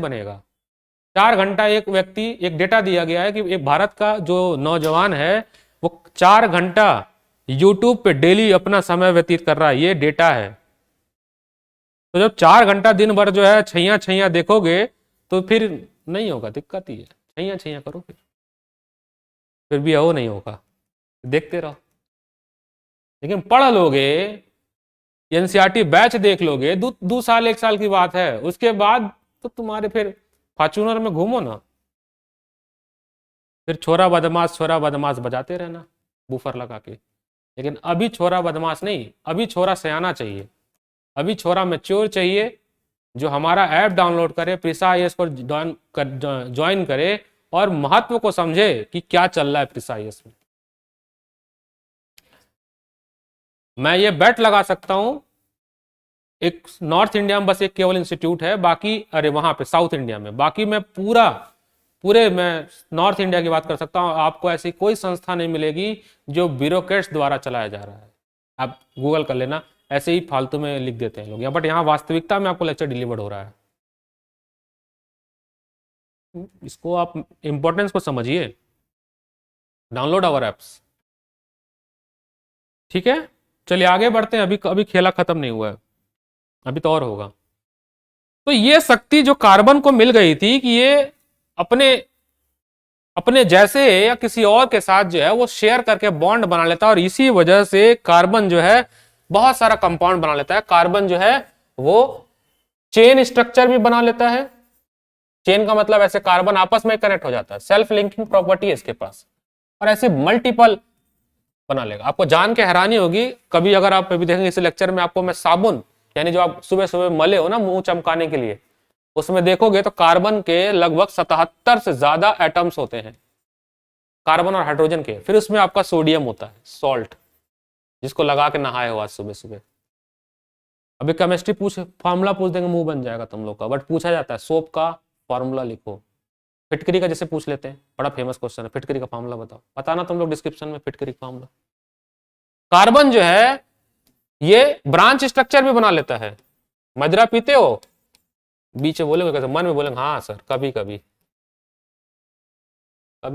बनेगा। 4 घंटा एक व्यक्ति, एक डेटा दिया गया है कि एक भारत का जो नौजवान है वो 4 घंटा यूट्यूब पे डेली अपना समय व्यतीत कर रहा है, ये डेटा है। तो जब 4 घंटा दिन भर जो है छैया छैया देखोगे तो फिर नहीं होगा, दिक्कत ही है। छैया छैया करो फिर भी वो नहीं होगा, देखते रहो। लेकिन पढ़ लोगे, एनसीईआरटी बैच देख लोगे, 2 साल 1 साल की बात है, उसके बाद तो तुम्हारे फिर फॉर्च्यूनर में घूमो ना, फिर छोरा बदमाश बजाते रहना बूफर लगा के। लेकिन अभी छोरा बदमाश नहीं, अभी छोरा सयाना चाहिए, अभी छोरा मैच्योर चाहिए, जो हमारा ऐप डाउनलोड करे, प्रिसा आईएएस पर ज्वाइन करे और महत्व को समझे कि क्या चल रहा है प्रिसा आईएएस में। मैं ये बेट लगा सकता हूं, एक नॉर्थ इंडिया में बस एक केवल इंस्टीट्यूट है, बाकी अरे वहां पे साउथ इंडिया में, बाकी मैं पूरे मैं नॉर्थ इंडिया की बात कर सकता हूं, आपको ऐसी कोई संस्था नहीं मिलेगी जो ब्यूरोक्रेट्स द्वारा चलाया जा रहा है। आप गूगल कर लेना, ऐसे ही फालतू में लिख देते हैं लोग, बट यहाँ वास्तविकता में आपको लेक्चर डिलीवर्ड हो रहा है। इसको आप इंपॉर्टेंस को समझिए। Download our apps. ठीक है, चलिए आगे बढ़ते हैं। अभी खेला खत्म नहीं हुआ है, अभी तो और होगा। तो ये शक्ति जो कार्बन को मिल गई थी कि ये अपने अपने जैसे या किसी और के साथ जो है वो शेयर करके बॉन्ड बना लेता है, और इसी वजह से कार्बन जो है बहुत सारा कंपाउंड बना लेता है। कार्बन जो है वो चेन स्ट्रक्चर भी बना लेता है। चेन का मतलब ऐसे कार्बन आपस में कनेक्ट हो जाता है, सेल्फ लिंकिंग प्रॉपर्टी है इसके पास, और ऐसे मल्टीपल बना लेगा। आपको जान के हैरानी होगी, कभी अगर आप अभी देखेंगे इस लेक्चर में, आपको मैं साबुन यानी जो आप सुबह सुबह मले हो ना मुंह चमकाने के लिए, उसमें देखोगे तो कार्बन के लगभग 77 से ज्यादा एटम्स होते हैं, कार्बन और हाइड्रोजन के। फिर उसमें आपका सोडियम होता है, सॉल्ट, जिसको लगा के नहाए हो आज सुबह सुबह। अभी केमिस्ट्री फॉर्मूला पूछ देंगे, मुंह बन जाएगा तुम लोग का, बट पूछा जाता है सोप का फॉर्मूला लिखो। फिटकरी का जैसे पूछ लेते हैं, बड़ा फेमस क्वेश्चन है, फिटकरी का फॉर्मूला बताओ, बताना तुम लोग डिस्क्रिप्शन में फिटकरी का फॉर्मूला। कार्बन जो है ये ब्रांच स्ट्रक्चर भी बना लेता है। मदिरा पीते हो? बीच में बोलेंगे कैसे, मन में बोलेंगे हाँ सर, कभी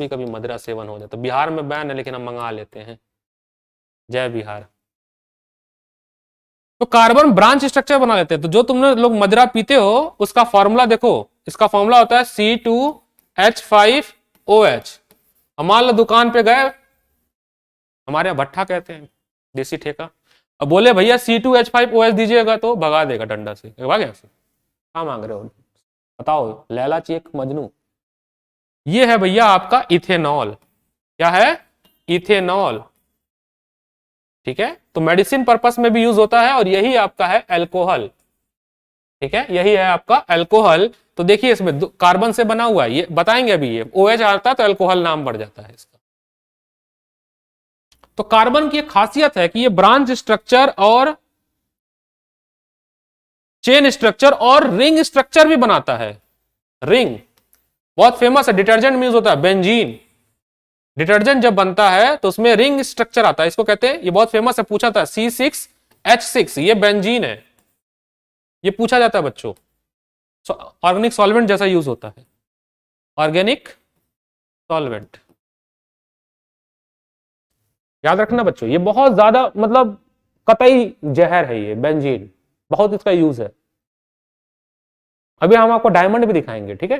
कभी मदिरा सेवन हो जाता है। बिहार में बैन है लेकिन हम मंगा लेते हैं, जय बिहार। तो कार्बन ब्रांच स्ट्रक्चर बना लेते हैं। तो जो तुमने लोग मदिरा पीते हो उसका फॉर्मूला देखो, इसका फॉर्मूला होता है C2H5OH। मान लो दुकान पे गए, हमारे यहाँ भट्ठा कहते हैं, देसी ठेका, अब बोले भैया C2H5OH दीजिएगा, तो भगा देगा डंडा से, भाग यहाँ से, क्या मांग रहे हो, बताओ लैला चेक मजनू। ये है भैया आपका इथेनॉल। क्या है? इथेनॉल। ठीक है, तो मेडिसिन पर्पस में भी यूज होता है, और यही आपका है अल्कोहल। ठीक है, यही है आपका अल्कोहल। तो देखिए इसमें कार्बन से बना हुआ है, ये बताएंगे अभी, ये OH आता है तो अल्कोहल नाम बढ़ जाता है इसका। तो कार्बन की एक खासियत है कि ये ब्रांच स्ट्रक्चर और चेन स्ट्रक्चर और रिंग स्ट्रक्चर भी बनाता है। रिंग बहुत फेमस है, डिटर्जेंट में यूज होता है, बेंजीन। डिटर्जेंट जब बनता है तो उसमें रिंग स्ट्रक्चर आता है, इसको कहते हैं, ये बहुत फेमस है, पूछा था, C6H6, ये बेंजीन है, ये पूछा जाता है बच्चों। ऑर्गेनिक सॉल्वेंट जैसा यूज होता है, ऑर्गेनिक सॉल्वेंट, याद रखना बच्चों, ये बहुत ज्यादा मतलब कतई जहर है ये बेंजीन, बहुत इसका यूज है। अभी हम आपको डायमंड भी दिखाएंगे। ठीक है,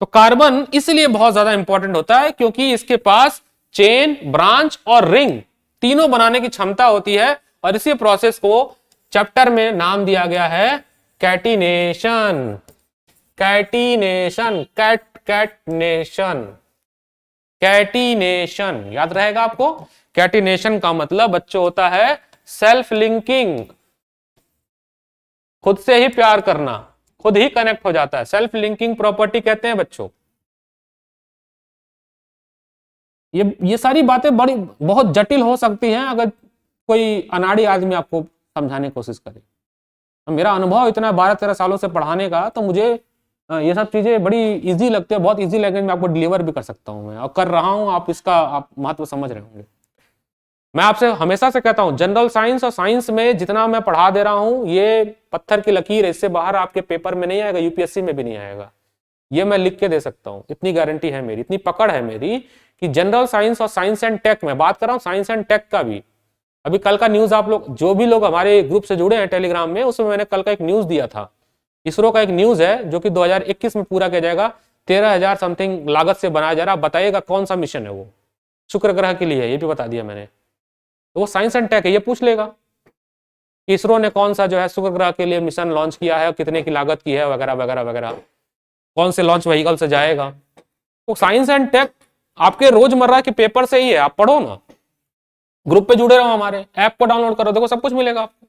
तो कार्बन इसलिए बहुत ज्यादा इंपॉर्टेंट होता है क्योंकि इसके पास चेन, ब्रांच और रिंग तीनों बनाने की क्षमता होती है, और इसी प्रोसेस को चैप्टर में नाम दिया गया है कैटिनेशन। कैटिनेशन, कैटनेशन, कैटिनेशन, याद रहेगा आपको। कैटिनेशन का मतलब बच्चों होता है सेल्फ लिंकिंग, खुद से ही प्यार करना, खुद ही कनेक्ट हो जाता है, सेल्फ लिंकिंग प्रॉपर्टी कहते हैं बच्चों। ये सारी बातें बड़ी बहुत जटिल हो सकती हैं अगर कोई अनाड़ी आदमी आपको समझाने की कोशिश करे। तो मेरा अनुभव इतना 12-13 सालों से पढ़ाने का, तो मुझे ये सब चीजें बड़ी इजी लगती है, बहुत इजी लैंग्वेज में आपको डिलीवर भी कर सकता हूं मैं, और कर रहा हूं, आप इसका आप महत्व समझ रहे होंगे। मैं आपसे हमेशा से कहता हूं जनरल साइंस और साइंस में जितना मैं पढ़ा दे रहा हूं ये पत्थर की लकीर है, इससे बाहर आपके पेपर में नहीं आएगा, यूपीएससी में भी नहीं आएगा। ये मैं लिख के दे सकता हूं, इतनी गारंटी है मेरी, इतनी पकड़ है मेरी कि जनरल साइंस और साइंस एंड टेक में बात कर रहा हूं, साइंस एंड टेक का भी। अभी कल का न्यूज आप लोग जो भी लोग हमारे ग्रुप से जुड़े हैं टेलीग्राम में, उसमें मैंने कल का एक न्यूज दिया था, इसरो का एक न्यूज है जो कि 2021 में पूरा किया जाएगा, 13,000 समथिंग लागत से बनाया जा रहा है। बताइएगा कौन सा मिशन है वो, शुक्र ग्रह के लिए है, ये भी बता दिया मैंने। तो वो साइंस एंड टेक है, ये पूछ लेगा कि इसरो ने कौन सा जो है शुक्र ग्रह के लिए मिशन लॉन्च किया है और कितने की लागत की है वगैरह वगैरह वगैरह, कौन से लॉन्च व्हीकल से जाएगा। तो साइंस एंड टेक आपके रोजमर्रा के पेपर से ही है, आप पढ़ो ना, ग्रुप पे जुड़े रहो, हमारे ऐप को डाउनलोड करो, देखो सब कुछ मिलेगा आपको,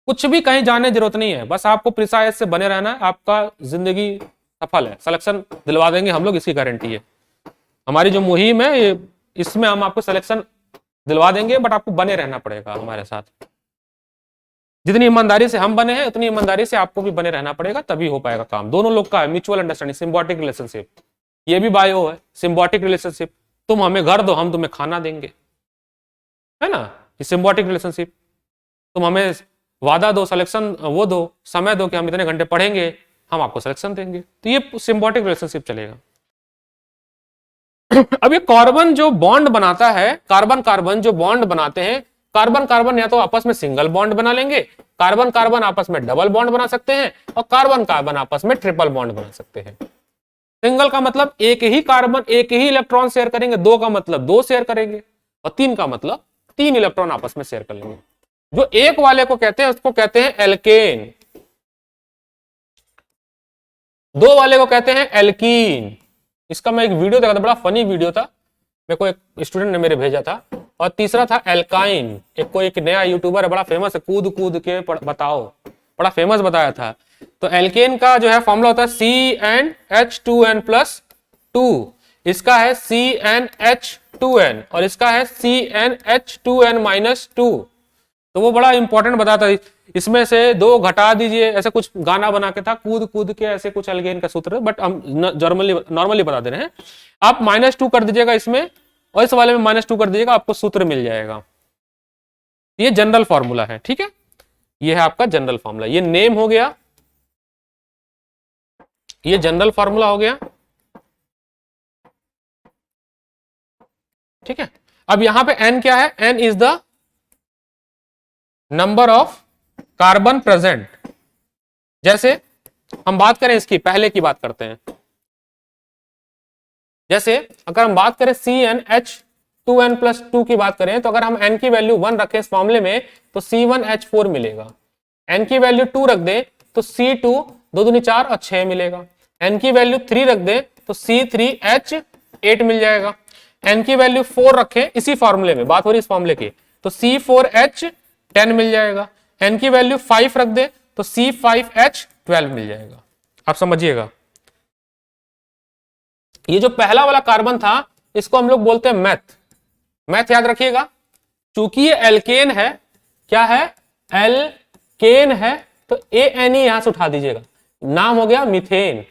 कुछ भी कहीं जाने की जरूरत नहीं है, बस आपको प्रिसाइज से बने रहना है, आपका जिंदगी सफल है, सिलेक्शन दिलवा देंगे हम लोग, इसकी गारंटी है। हमारी जो मुहिम है ये, इसमें हम आपको सिलेक्शन दिलवा देंगे, बट आपको बने रहना पड़ेगा हमारे साथ। जितनी ईमानदारी से हम बने हैं उतनी ईमानदारी से आपको भी बने रहना पड़ेगा, तभी हो पाएगा काम। दोनों लोग का है म्यूचुअल अंडरस्टैंडिंग, सिम्बायोटिक रिलेशनशिप, ये भी बायो है, सिम्बायोटिक रिलेशनशिप। तुम हमें घर दो, हम तुम्हें खाना देंगे, है ना, ये सिम्बायोटिक रिलेशनशिप। तुम हमें वादा दो, सिलेक्शन वो दो, समय दो कि हम इतने घंटे पढ़ेंगे, हम आपको सिलेक्शन देंगे, तो ये सिम्बायोटिक रिलेशनशिप चलेगा। अब ये कार्बन जो बॉन्ड बनाता है, कार्बन कार्बन जो बॉन्ड बनाते हैं, कार्बन कार्बन या तो आपस में सिंगल बॉन्ड बना लेंगे, कार्बन कार्बन आपस में डबल बॉन्ड बना सकते हैं, और कार्बन कार्बन आपस में ट्रिपल बॉन्ड बना सकते हैं। सिंगल का मतलब एक ही कार्बन एक ही इलेक्ट्रॉन शेयर करेंगे, दो का मतलब दो शेयर करेंगे, और तीन का मतलब तीन इलेक्ट्रॉन आपस में शेयर कर लेंगे। जो एक वाले को कहते हैं उसको कहते हैं एल्केन, दो वाले को कहते हैं एल्कीन। इसका मैं एक वीडियो देखा था, बड़ा फनी वीडियो था, मेरे को एक स्टूडेंट ने मेरे भेजा था। और तीसरा था एल्काइन, एक नया यूट्यूबर है, बड़ा फेमस है, कूद कूद के बताओ, बड़ा फेमस बताया था। तो एल्केन का जो है फॉर्मूला होता है CnH2n+2, इसका है CnH2n और इसका है CnH2n-2। तो वो बड़ा इंपॉर्टेंट बताता है, इसमें से दो घटा दीजिए, ऐसे कुछ गाना बना के था, कूद कूद के ऐसे कुछ एल्केन का सूत्र, बट हम नॉर्मली बता दे रहे हैं। आप -2 कर दीजिएगा इसमें, और इस वाले में -2 कर दीजिएगा, आपको सूत्र मिल जाएगा। ये जनरल फॉर्मूला है, ठीक है, ये है आपका जनरल फॉर्मूला। ये नेम हो गया, ये जनरल फॉर्मूला हो गया, ठीक है। अब यहां पे n क्या है, n is the number of carbon present. जैसे हम बात करें इसकी, पहले की बात करते हैं, जैसे अगर हम बात करें CnH2n+2 की बात करें, तो अगर हम n की वैल्यू 1 रखें इस मामले में तो C1H4 मिलेगा, n की वैल्यू 2 रख दें तो C2 2 दूनी 4 और 6 मिलेगा, n की वैल्यू 3 रख दें तो C3H8 मिल जाएगा, n की वैल्यू 4 रखें इसी फॉर्मूले में, बात हो रही इस फॉर्मूले की, तो C4H10 मिल जाएगा, n की वैल्यू 5 रख दे तो C5H12 मिल जाएगा। आप समझिएगा, ये जो पहला वाला कार्बन था इसको हम लोग बोलते हैं मैथ, मैथ याद रखिएगा, चूंकि ये एल्केन है, क्या है, एल्केन है, तो ANE यहां से उठा दीजिएगा, नाम हो गया मीथेन।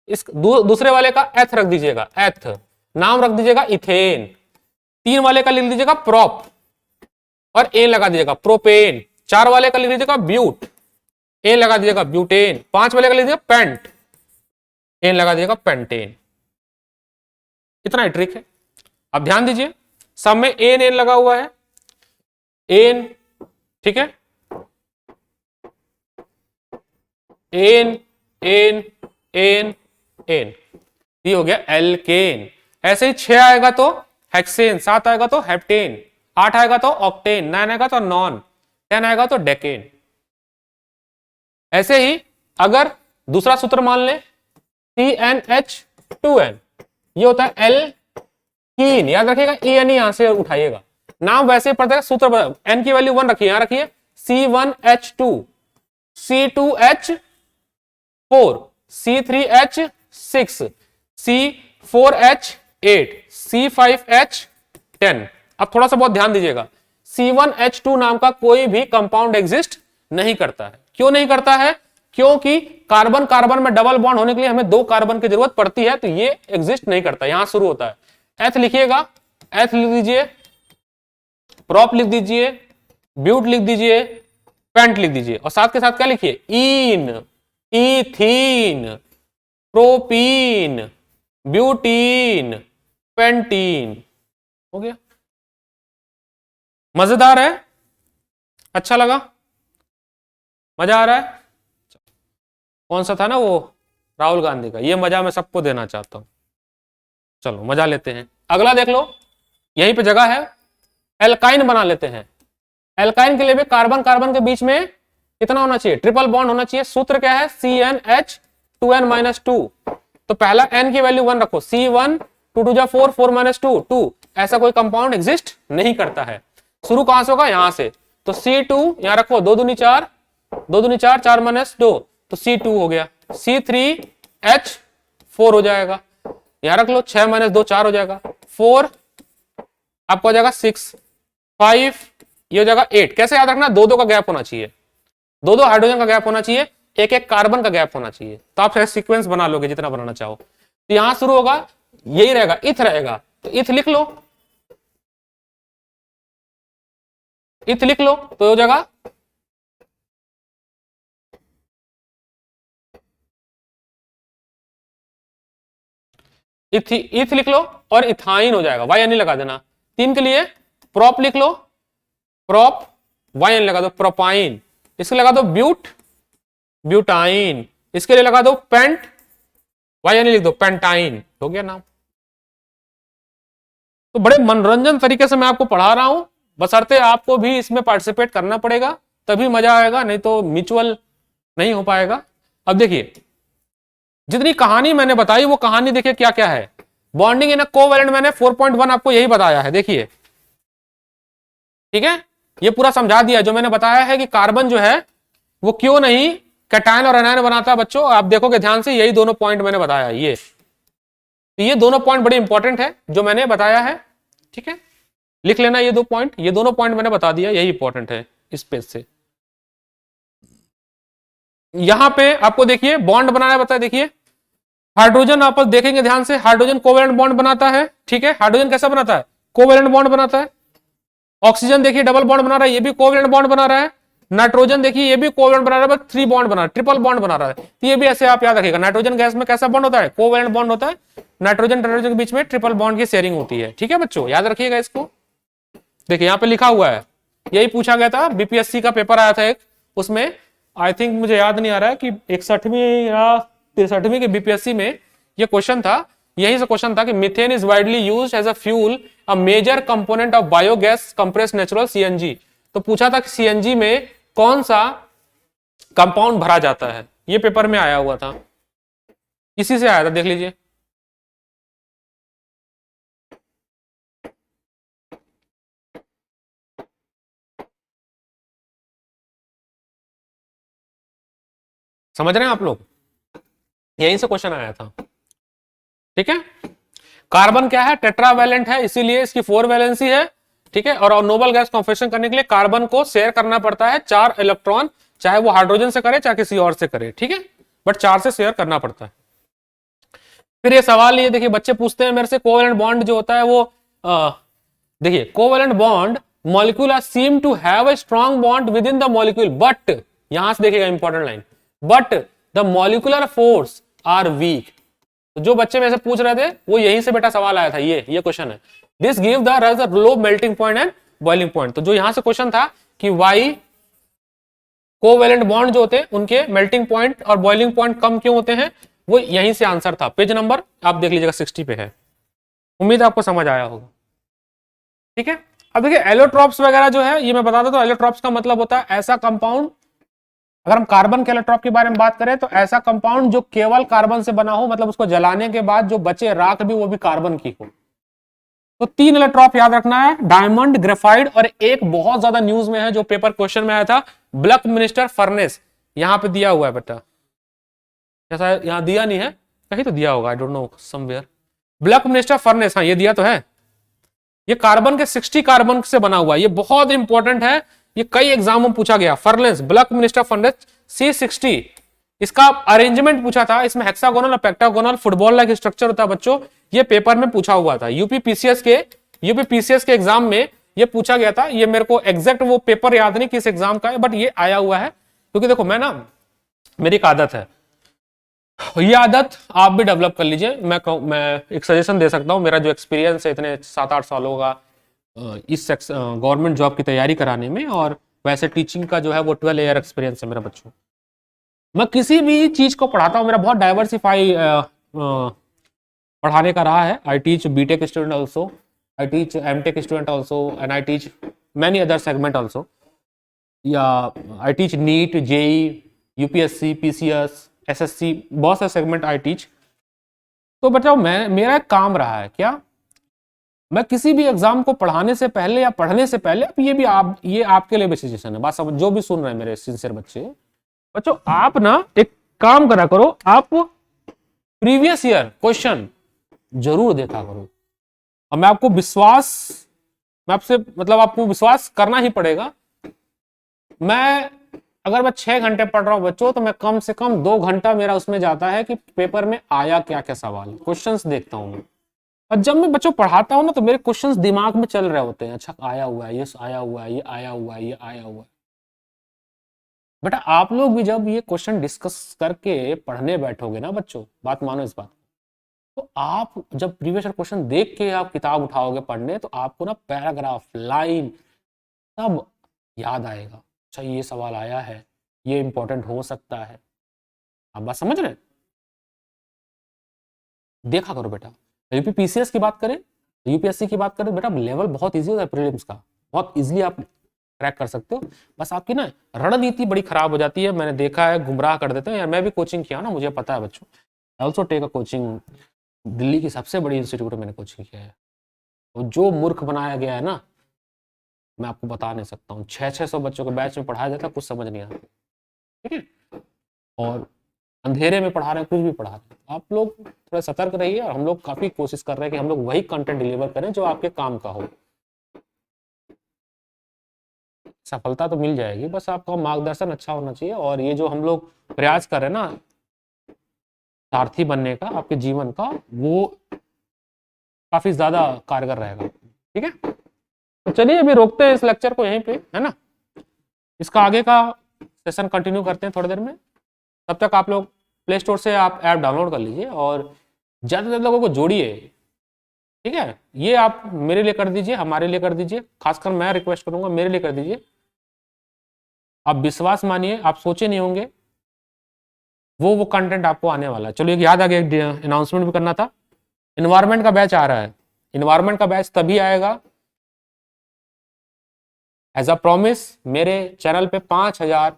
इस दूसरे वाले का एथ रख दीजिएगा, एथ, नाम रख दीजिएगा इथेन, तीन वाले का लिख दीजिएगा प्रोप और ए लगा दीजिएगा प्रोपेन, चार वाले का लिख दीजिएगा ब्यूट, ए लगा दीजिएगा ब्यूटेन, पांच वाले का लिख दीजिएगा पेंट, एन लगा दीजिएगा पेंटेन। इतना ही ट्रिक है। अब ध्यान दीजिए, सब में एन एन लगा हुआ है, एन, ठीक है, एन एन एन एन, ये हो गया एल्केन। ऐसे ही 6 आएगा तो हेक्सेन, 7 आएगा तो हेप्टेन, 8 आएगा तो ऑक्टेन, 9 आएगा तो नॉन, 10 आएगा तो डेकेन। ऐसे ही अगर दूसरा सूत्र मान ले CnH2n, ये होता है एल्कीन, याद रखिएगा, EN यहां से उठाइएगा, नाम वैसे पड़ता है, सूत्र n की वैल्यू 1 रखिए, यहां रखिए C1H2, C2H4, C3H6, C4H8, C5H10। अब थोड़ा सा बहुत ध्यान दीजिएगा, C1H2 नाम का कोई भी कंपाउंड एग्जिस्ट नहीं करता है। क्यों नहीं करता है? क्योंकि कार्बन कार्बन में डबल बॉन्ड होने के लिए हमें 2 कार्बन की जरूरत पड़ती है, तो ये एग्जिस्ट नहीं करता, यहां शुरू होता है। एथ लिखिएगा, एथ लिख दीजिए, प्रॉप लिख दीजिए, ब्यूट लिख दीजिए, पेंट लिख दीजिए, और साथ के साथ क्या लिखिए, इन, इथीन, प्रोपीन, ब्यूटीन, पेंटीन। हो गया। मजेदार है, अच्छा लगा, मजा आ रहा है। कौन सा था ना वो, राहुल गांधी का, ये मजा मैं सबको देना चाहता हूं। चलो मजा लेते हैं। अगला देख लो, यहीं पे जगह है, एल्काइन बना लेते हैं। एल्काइन के लिए भी कार्बन कार्बन के बीच में कितना होना चाहिए, ट्रिपल बॉन्ड होना चाहिए। सूत्र क्या है, CnH2n-2। तो पहला n की वैल्यू 1 रखो, C1 2 2 जा 4 4 - 2 2। ऐसा कोई कंपाउंड एग्जिस्ट नहीं करता है। शुरू कहां से होगा, यहां से। तो C2 यहां रखो, 2 दूनी 4, 2 दूनी 4, 4 - 2, तो C2 हो गया। C3H4 हो जाएगा, यहां रख लो, 6 - 2 4 हो जाएगा, 4 आपको हो जाएगा 6, 5 ये हो जाएगा 8। कैसे याद रखना, 2 2 का गैप होना चाहिए, 2 2 हाइड्रोजन का गैप होना चाहिए, 1 1 कार्बन का गैप होना चाहिए। तो आप सीक्वेंस बना लोगे जितना बनाना चाहो। तो यहां शुरू होगा, यही रहेगा, इथ रहेगा, तो इथ लिख लो, इथ लिख लो, तो हो जाएगा इथ लिख लो, और इथाइन हो जाएगा, वाई एन लगा देना। 3 के लिए प्रॉप लिख लो, प्रॉप, वाई एन लगा दो, प्रोपाइन। इसके लगा दो ब्यूट, ब्यूटाइन। इसके लिए लगा दो पेंट, वाई एन लिख दो, पेंटाइन। हो गया नाम। तो बड़े मनोरंजन तरीके से मैं आपको पढ़ा रहा हूं, बशर्ते आपको भी इसमें पार्टिसिपेट करना पड़ेगा, तभी मजा आएगा, नहीं तो म्यूचुअल नहीं हो पाएगा। अब देखिए, जितनी कहानी मैंने बताई वो कहानी देखिए क्या क्या है। बॉन्डिंग इन अ कोवैलेंट मैंने 4.1 आपको यही बताया है, देखिए, ठीक है, ये पूरा समझा दिया। जो मैंने बताया है कि कार्बन जो है वो क्यों नहीं कैटायन और एनायन बनाता है, बच्चों आप देखोगे ध्यान से, यही दोनों पॉइंट मैंने बताया। ये दोनों पॉइंट बड़े इंपॉर्टेंट है जो मैंने बताया है, ठीक है, लिख लेना ये 2 पॉइंट, ये दोनों पॉइंट मैंने बता दिया, यही इंपॉर्टेंट है इस पेज से। यहां पे आपको देखिए बॉन्ड बनाना बताया, देखिए हाइड्रोजन आपस देखेंगे ध्यान से, हाइड्रोजन कोवैलेंट बॉन्ड बनाता है, ठीक है, हाइड्रोजन कैसा बनाता है, कोवैलेंट बॉन्ड बनाता है। ऑक्सीजन देखिए डबल बॉन्ड बना रहा है, ये भी कोवैलेंट बॉन्ड बना रहा है। नाइट्रोजन देखिए ये भी कोवैलेंट बना रहा है, बस 3 बॉन्ड बना रहा है, ट्रिपल बॉन्ड बना रहा है। तो ये भी ऐसे आप याद रखिएगा, नाइट्रोजन गैस में कैसा बॉन्ड होता है, कोवैलेंट बॉन्ड होता है। नाइट्रोजन नाइट्रोजन के बीच में ट्रिपल बॉन्ड की शेयरिंग होती है, ठीक है बच्चों, याद रखिएगा इसको। देखिए यहाँ पे लिखा हुआ है, यही पूछा गया था, बीपीएससी का पेपर आया था एक, उसमें आई थिंक मुझे याद नहीं आ रहा है कि 61वीं या 63वीं के बीपीएससी में ये क्वेश्चन था, यही से क्वेश्चन था कि methane is widely used as a fuel, a major component of biogas compressed natural CNG. तो पूछा था कि सीएनजी में कौन सा कंपाउंड भरा जाता है, ये पेपर में आया हुआ था, इसी से आया था, देख लीजिए। समझ रहे हैं आप लोग, यहीं से क्वेश्चन आया था, ठीक है। कार्बन क्या है, टेट्रावैलेंट है, इसीलिए इसकी 4 वैलेंसी है, ठीक है। और नोबल गैस कॉन्फेक्शन करने के लिए कार्बन को शेयर करना पड़ता है 4 इलेक्ट्रॉन, चाहे वो हाइड्रोजन से करे चाहे किसी और से करे, ठीक है, बट 4 से शेयर करना पड़ता है। फिर ये सवाल, ये देखिए बच्चे पूछते हैं मेरे से, कोवैलेंट बॉन्ड जो होता है वो देखिए, covalent bond molecule are seem to have a strong bond within the molecule, but यहां से देखिएगा important line, but the molecular force are weak. तो जो बच्चे में से पूछ रहे थे वो यहीं से बेटा सवाल आया था, ये क्वेश्चन है। This give the low melting point and boiling point. तो जो यहां से क्वेश्चन था कि वाई कोवैलेंट बॉन्ड जो होते हैं उनके मेल्टिंग पॉइंट और बॉइलिंग पॉइंट कम क्यों होते हैं, वो यहीं से आंसर था। पेज नंबर आप देख लीजिएगा 60 पे है, उम्मीद आपको समझ आया होगा, ठीक है। अब देखिए एलोट्रॉप्स वगैरह जो है, ये मैं बता देता हूं, एलोट्रॉप्स का मतलब होता है ऐसा कंपाउंड, अगर हम कार्बन के एलोट्रॉप के बारे में बात करें तो ऐसा कंपाउंड जो केवल कार्बन से बना हो, मतलब उसको जलाने के बाद जो बचे राख भी वो भी कार्बन की हो। तो 3 एलोट्रॉप याद रखना है, डायमंड, ग्रेफाइट, और एक बहुत ज्यादा न्यूज में है जो पेपर क्वेश्चन में आया था, बल्कमिस्टर फर्नेस। यहां पे दिया हुआ है बेटा, जैसा यहां दिया नहीं है, कहीं तो दिया होगा, आई डोंट नो समवेयर। बल्कमिस्टर फर्नेस, हाँ ये दिया तो है। ये कार्बन के 60 कार्बन से बना हुआ है, ये बहुत इंपॉर्टेंट है, ये कई एग्जाम में पूछा गया। फर्नेस, बल्कमिस्टर फर्नेस C60, इसका अरेंजमेंट पूछा था, इसमें हेक्सागोनल और पेक्टागोनल फुटबॉल लाइक स्ट्रक्चर होता है बच्चों, ये पेपर में पूछा हुआ था। यूपी पीसीएस के एग्जाम में ये पूछा गया था, ये मेरे को एग्जैक्ट वो पेपर याद नहीं किस एग्जाम का है, बट ये आया हुआ है। क्योंकि देखो मैं ना, मेरी एक आदत है, ये आदत आप भी डेवलप कर लीजिए। मैं एक सजेशन दे सकता हूँ, मेरा जो एक्सपीरियंस है इतने 7-8 सालों का इस गवर्नमेंट जॉब की तैयारी कराने में, और वैसे टीचिंग का जो है वो 12 ईयर एक्सपीरियंस है मेरा बच्चों। मैं किसी भी चीज को पढ़ाता हूँ, मेरा बहुत डाइवर्सिफाई पढ़ाने का रहा है। I teach BTech student also, I teach MTech student also, and I teach many other segment also, या I teach NEET, JEE, UPSC, PCS, SSC, बहुत सारे सेगमेंट आई टीच। तो बताओ, मैं मेरा एक काम रहा है क्या, मैं किसी भी एग्जाम को पढ़ाने से पहले या पढ़ने से पहले, अब ये आपके लिए भी सजेशन है, बात समझ, जो भी सुन रहे हैं मेरे सिंसियर बच्चों, आप ना एक काम करा करो, आप प्रीवियस ईयर क्वेश्चन जरूर देखा करो। और मैं आपको आपको विश्वास करना ही पड़ेगा। अगर मैं 6 घंटे पढ़ रहा हूं बच्चों, तो मैं कम से कम 2 घंटा मेरा उसमें जाता है कि पेपर में आया क्या क्या सवाल, क्वेश्चंस देखता हूं मैं। और जब मैं बच्चों पढ़ाता हूं ना, तो मेरे क्वेश्चंस दिमाग में चल रहे होते हैं, अच्छा आया हुआ है, ये आया हुआ है, ये आया हुआ है, ये आया हुआ है। बेटा आप लोग भी जब ये क्वेश्चन डिस्कस करके पढ़ने बैठोगे ना बच्चों, बात मानो इस बात, तो आप जब प्रीवियस क्वेश्चन देख के आप किताब उठाओगे पढ़ने, तो आपको ना पैराग्राफ, लाइन सब याद आएगा। अच्छा ये सवाल आया है, ये इंपॉर्टेंट हो सकता है। आप बात समझ रहे हैं? देखा करो बेटा। यूपी पीसीएस की बात करें, यूपीएससी की बात करें, बेटा लेवल बहुत इजी होता है प्रीलिम्स का, बहुत इजीली आप क्रैक कर सकते हो। बस आपकी ना रणनीति बड़ी खराब हो जाती है, मैंने देखा है, गुमराह कर देते हैं यार। मैं भी कोचिंग किया ना, मुझे पता है बच्चों। I also take a coaching, Delhi की सबसे बड़ी इंस्टीट्यूट में मैंने कोचिंग किया है। और जो मूर्ख बनाया गया है ना, मैं आपको बता नहीं सकता हूँ। 600 बच्चों के बैच में पढ़ाया जाता है, कुछ समझ नहीं आता, ठीक है। और अंधेरे में पढ़ा रहे हैं, कुछ भी पढ़ा रहे हैं। आप लोग थोड़ा सतर्क रहिए, और हम लोग काफी कोशिश कर रहे हैं कि हम लोग वही कंटेंट डिलीवर करें जो आपके काम का हो। सफलता तो मिल जाएगी, बस आपका मार्गदर्शन अच्छा होना चाहिए। और ये जो हम लोग प्रयास कर रहे हैं ना सारथी बनने का आपके जीवन का, वो काफी ज्यादा कारगर रहेगा, ठीक है। तो चलिए अभी रोकते हैं इस लेक्चर को यहीं पे, है ना। इसका आगे का सेशन कंटिन्यू करते हैं थोड़ी देर में। तब तक आप लोग प्ले स्टोर से आप ऐप डाउनलोड कर लीजिए, और ज़्यादा से ज़्यादा लोगों को जोड़िए, ठीक है। ये आप मेरे लिए कर दीजिए, हमारे लिए कर दीजिए, खासकर मैं रिक्वेस्ट करूंगा मेरे लिए कर दीजिए। आप विश्वास मानिए, आप सोचे नहीं होंगे वो कंटेंट आपको आने वाला है। चलो एक याद आ गया, एक अनाउंसमेंट भी करना था। इन्वायरमेंट का बैच आ रहा है। इन्वायरमेंट का बैच तभी आएगा, एज अ प्रॉमिस, मेरे चैनल पे 5000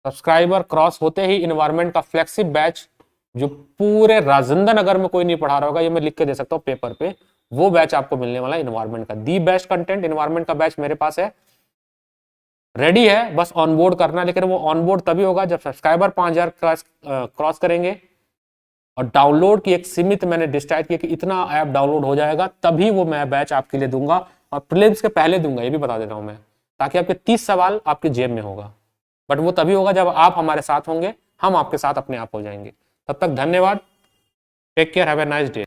सब्सक्राइबर क्रॉस होते ही इन्वायरमेंट का फ्लैगशिप बैच, जो पूरे राजेंद्र नगर में कोई नहीं पढ़ा रहा होगा, ये मैं लिख के दे सकता हूँ पेपर पे, वो बैच आपको मिलने वाला है इन्वायरमेंट का। दी बेस्ट कंटेंट इन्वायरमेंट का बैच मेरे पास है, रेडी है, बस ऑनबोर्ड करना। लेकिन वो ऑनबोर्ड तभी होगा जब सब्सक्राइबर 5000 क्रॉस करेंगे, और डाउनलोड की एक सीमित मैंने डिसाइड किया कि इतना ऐप डाउनलोड हो जाएगा, तभी वो मैं बैच आपके लिए दूंगा। और प्रीलिम्स के पहले दूंगा, ये भी बता दे रहा हूं मैं, ताकि आपके 30 सवाल आपके जेब में होगा। बट वो तभी होगा जब आप हमारे साथ होंगे, हम आपके साथ अपने आप हो जाएंगे। तब तक धन्यवाद, take care, have a nice day.